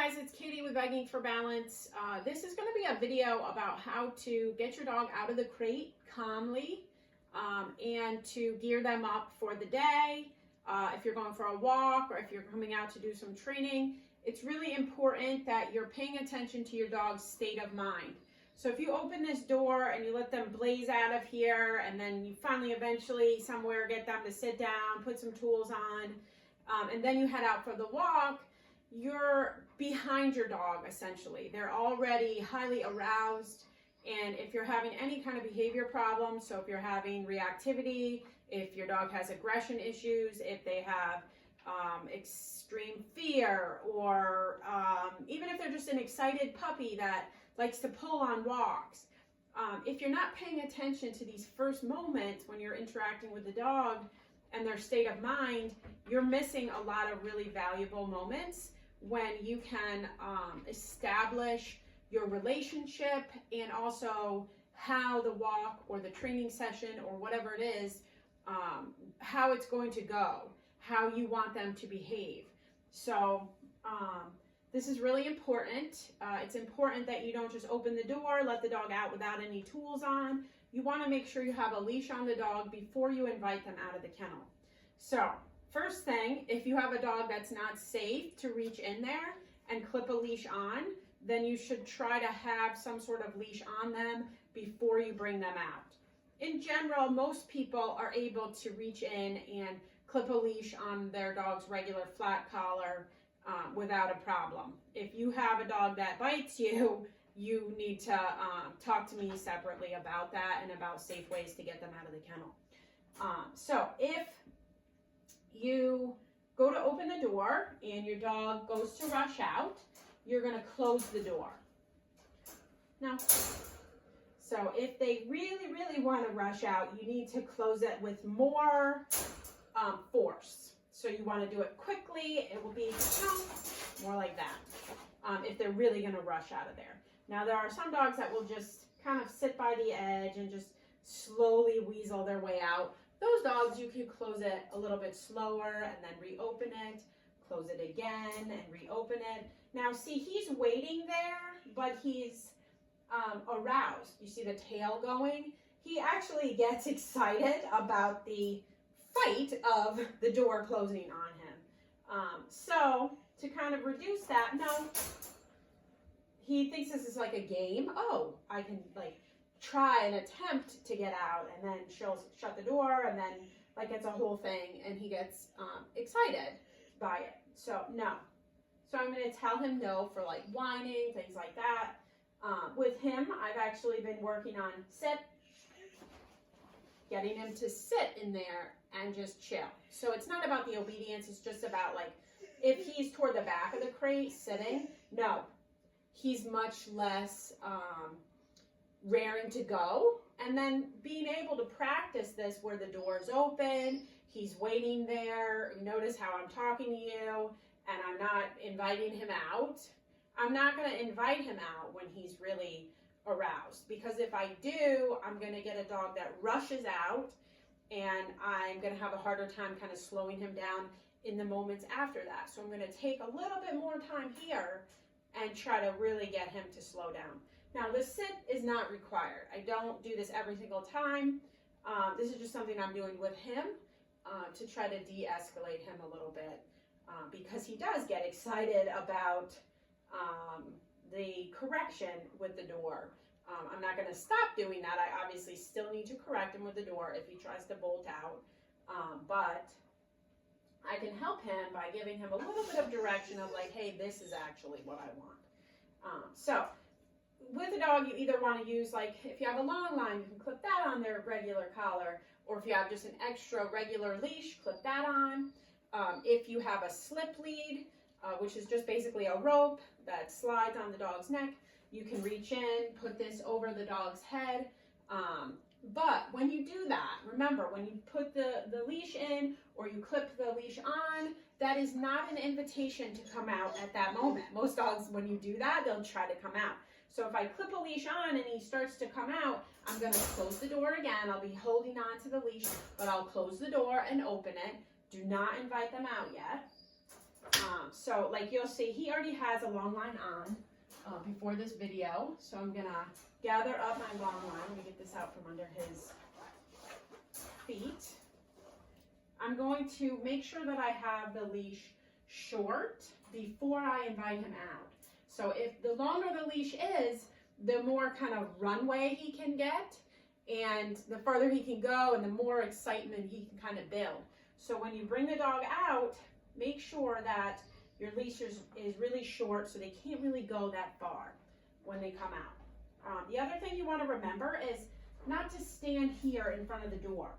guys, it's Katie with Begging for Balance. This is going to be a video about how to get your dog out of the crate calmly and to gear them up for the day. If you're going for a walk or if you're coming out to do some training, it's really important that you're paying attention to your dog's state of mind. So if you open this door and you let them blaze out of here, and then you finally eventually somewhere get them to sit down, put some tools on, and then you head out for the walk, you're behind your dog essentially. They're already highly aroused, and if you're having any kind of behavior problems, so if you're having reactivity, if your dog has aggression issues, if they have extreme fear, or even if they're just an excited puppy that likes to pull on walks, if you're not paying attention to these first moments when you're interacting with the dog and their state of mind, you're missing a lot of really valuable moments when you can establish your relationship and also how the walk or the training session or whatever it is, how it's going to go, how you want them to behave. So this is really important. It's important that you don't just open the door, let the dog out without any tools on. You want to make sure you have a leash on the dog before you invite them out of the kennel. So first thing, if you have a dog that's not safe to reach in there and clip a leash on, then you should try to have some sort of leash on them before you bring them out. In general, most people are able to reach in and clip a leash on their dog's regular flat collar without a problem. If you have a dog that bites you, you need to talk to me separately about that and about safe ways to get them out of the kennel. So if you go to open the door and your dog goes to rush out, you're going to close the door. Now, so if they really, really want to rush out, you need to close it with more force. So you want to do it quickly. It will be more like that if they're really going to rush out of there. Now, there are some dogs that will just kind of sit by the edge and just slowly weasel their way out. Those dogs, you can close it a little bit slower and then reopen it, close it again and reopen it. Now, see, he's waiting there, but he's aroused. You see the tail going? He actually gets excited about the fight of the door closing on him. So to kind of reduce that, no, he thinks this is like a game. Oh, I can like try and attempt to get out, and then she'll shut the door, and then like it's a whole thing, and he gets excited by it. So no. So I'm going to tell him no for like whining, things like that. With him, I've actually been working on sit, getting him to sit in there and just chill. So it's not about the obedience, it's just about like, if he's toward the back of the crate sitting, no, he's much less raring to go. And then being able to practice this where the door's open, he's waiting there, notice how I'm talking to you, and I'm not inviting him out. I'm not going to invite him out when he's really aroused, because if I do, I'm going to get a dog that rushes out, and I'm going to have a harder time kind of slowing him down in the moments after that. So I'm going to take a little bit more time here and try to really get him to slow down. Now, the sit is not required. I don't do this every single time. This is just something I'm doing with him to try to de-escalate him a little bit, because he does get excited about the correction with the door. I'm not going to stop doing that. I obviously still need to correct him with the door if he tries to bolt out, but I can help him by giving him a little bit of direction of like, hey, this is actually what I want. So with a dog, you either want to use, like, if you have a long line, you can clip that on their regular collar, or if you have just an extra regular leash, clip that on. If you have a slip lead, which is just basically a rope that slides on the dog's neck, you can reach in, put this over the dog's head. But when you do that, remember, when you put the leash in or you clip the leash on, that is not an invitation to come out at that moment. Most dogs, when you do that, they'll try to come out. So if I clip a leash on and he starts to come out, I'm going to close the door again. I'll be holding on to the leash, but I'll close the door and open it. Do not invite them out yet. So like you'll see, he already has a long line on before this video. So I'm gonna gather up my long line. Let me get this out from under his feet. I'm going to make sure that I have the leash short before I invite him out. So if the longer the leash is, the more kind of runway he can get, and the further he can go, and the more excitement he can kind of build. So when you bring the dog out, make sure that your leash is really short so they can't really go that far when they come out. The other thing you want to remember is not to stand here in front of the door.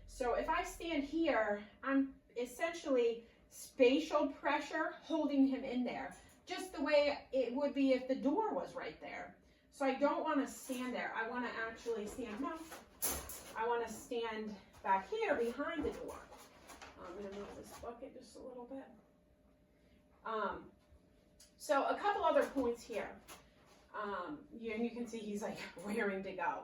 So if I stand here, I'm essentially spatial pressure holding him in there, just the way it would be if the door was right there. So I don't want to stand there. I want to actually stand, no, I want to stand back here behind the door. I'm going to move this bucket just a little bit. So a couple other points here, and you can see he's like raring to go,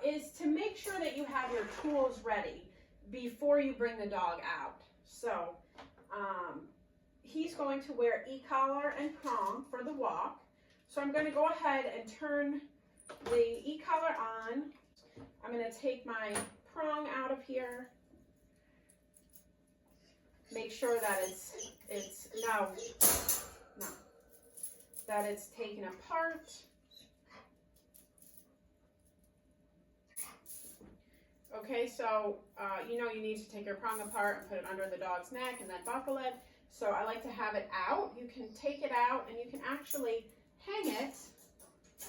is to make sure that you have your tools ready before you bring the dog out. So he's going to wear e-collar and prong for the walk. So I'm going to go ahead and turn the e-collar on. I'm going to take my prong out of here. Make sure that that it's taken apart. Okay, so you need to take your prong apart and put it under the dog's neck and then buckle it. So I like to have it out. You can take it out and you can actually hang it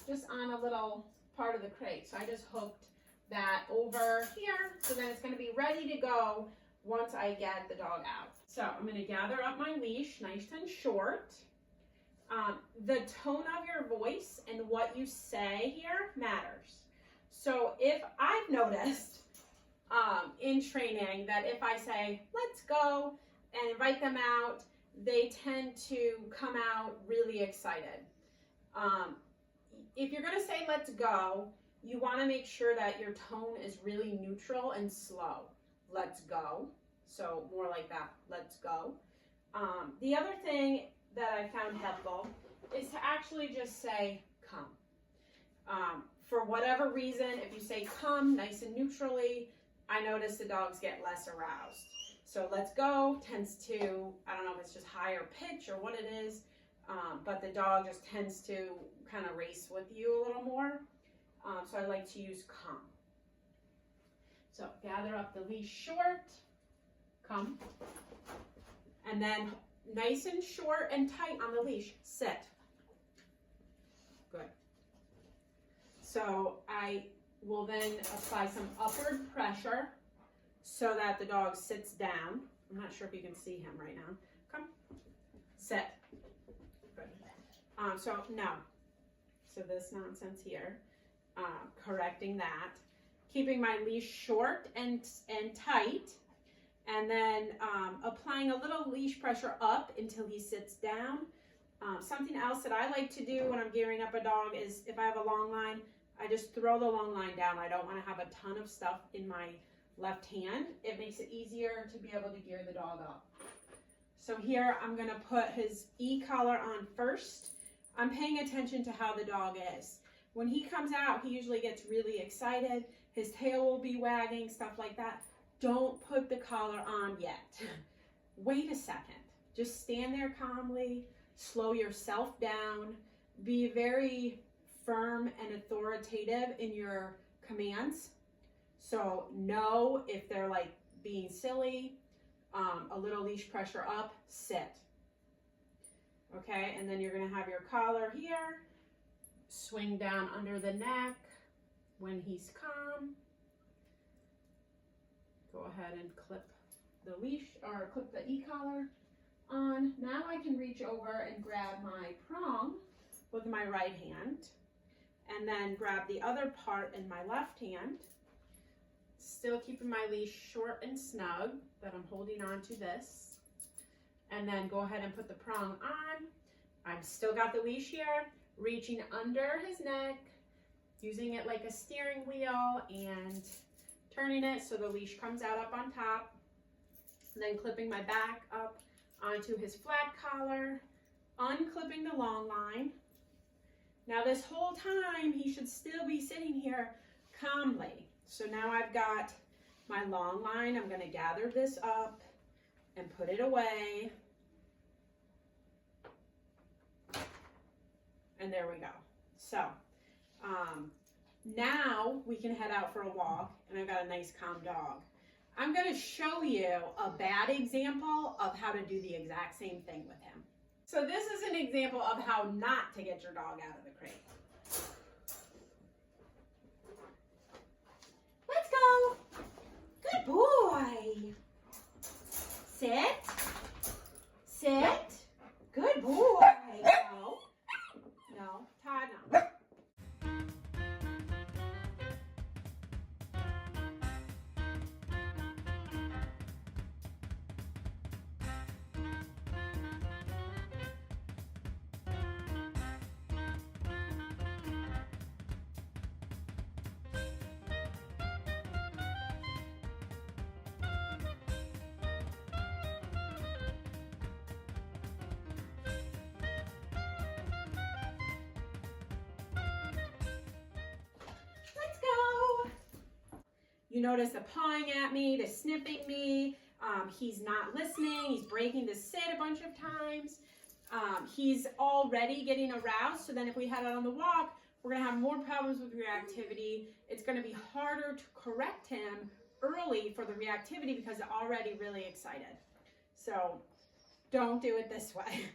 just on a little part of the crate. So I just hooked that over here, so then it's going to be ready to go once I get the dog out. So I'm going to gather up my leash nice and short. The tone of your voice and what you say here matters. So if I've noticed in training that if I say, let's go, and invite them out, they tend to come out really excited. If you're going to say, let's go, you want to make sure that your tone is really neutral and slow. Let's go. So more like that, let's go. The other thing that I found helpful is to actually just say, come. For whatever reason, if you say come nice and neutrally, I notice the dogs get less aroused. So let's go tends to, I don't know if it's just higher pitch or what it is, but the dog just tends to kind of race with you a little more. So I like to use come. So gather up the leash short, come, and then nice and short and tight on the leash, sit. Good. So I will then apply some upward pressure so that the dog sits down. I'm not sure if you can see him right now. Come, sit. Good. So no. So this nonsense here, correcting that, keeping my leash short and tight, and then applying a little leash pressure up until he sits down. Something else that I like to do when I'm gearing up a dog is if I have a long line, I just throw the long line down. I don't want to have a ton of stuff in my left hand. It makes it easier to be able to gear the dog up. So here I'm going to put his e-collar on first. I'm paying attention to how the dog is. When he comes out, he usually gets really excited. His tail will be wagging, stuff like that. Don't put the collar on yet. Wait a second. Just stand there calmly. Slow yourself down. Be very firm and authoritative in your commands. So no, if they're like being silly, a little leash pressure up, sit. Okay, and then you're going to have your collar here. Swing down under the neck when he's calm. Go ahead and clip the leash or clip the e-collar on. Now I can reach over and grab my prong with my right hand and then grab the other part in my left hand. Still keeping my leash short and snug that I'm holding on to this. And then go ahead and put the prong on. I've still got the leash here, reaching under his neck, using it like a steering wheel and turning it so the leash comes out up on top. And then clipping my back up onto his flat collar, unclipping the long line. Now this whole time he should still be sitting here calmly. So now I've got my long line. I'm going to gather this up and put it away. And there we go. So now we can head out for a walk, and I've got a nice calm dog. I'm going to show you a bad example of how to do the exact same thing with him. So this is an example of how not to get your dog out of the crate. Let's go. Good boy. Sit. Sit. Good boy. No. No. Todd, no. You notice the pawing at me, the sniffing me. He's not listening. He's breaking the sit a bunch of times. He's already getting aroused. So then if we head out on the walk, we're going to have more problems with reactivity. It's going to be harder to correct him early for the reactivity because they're already really excited. So don't do it this way.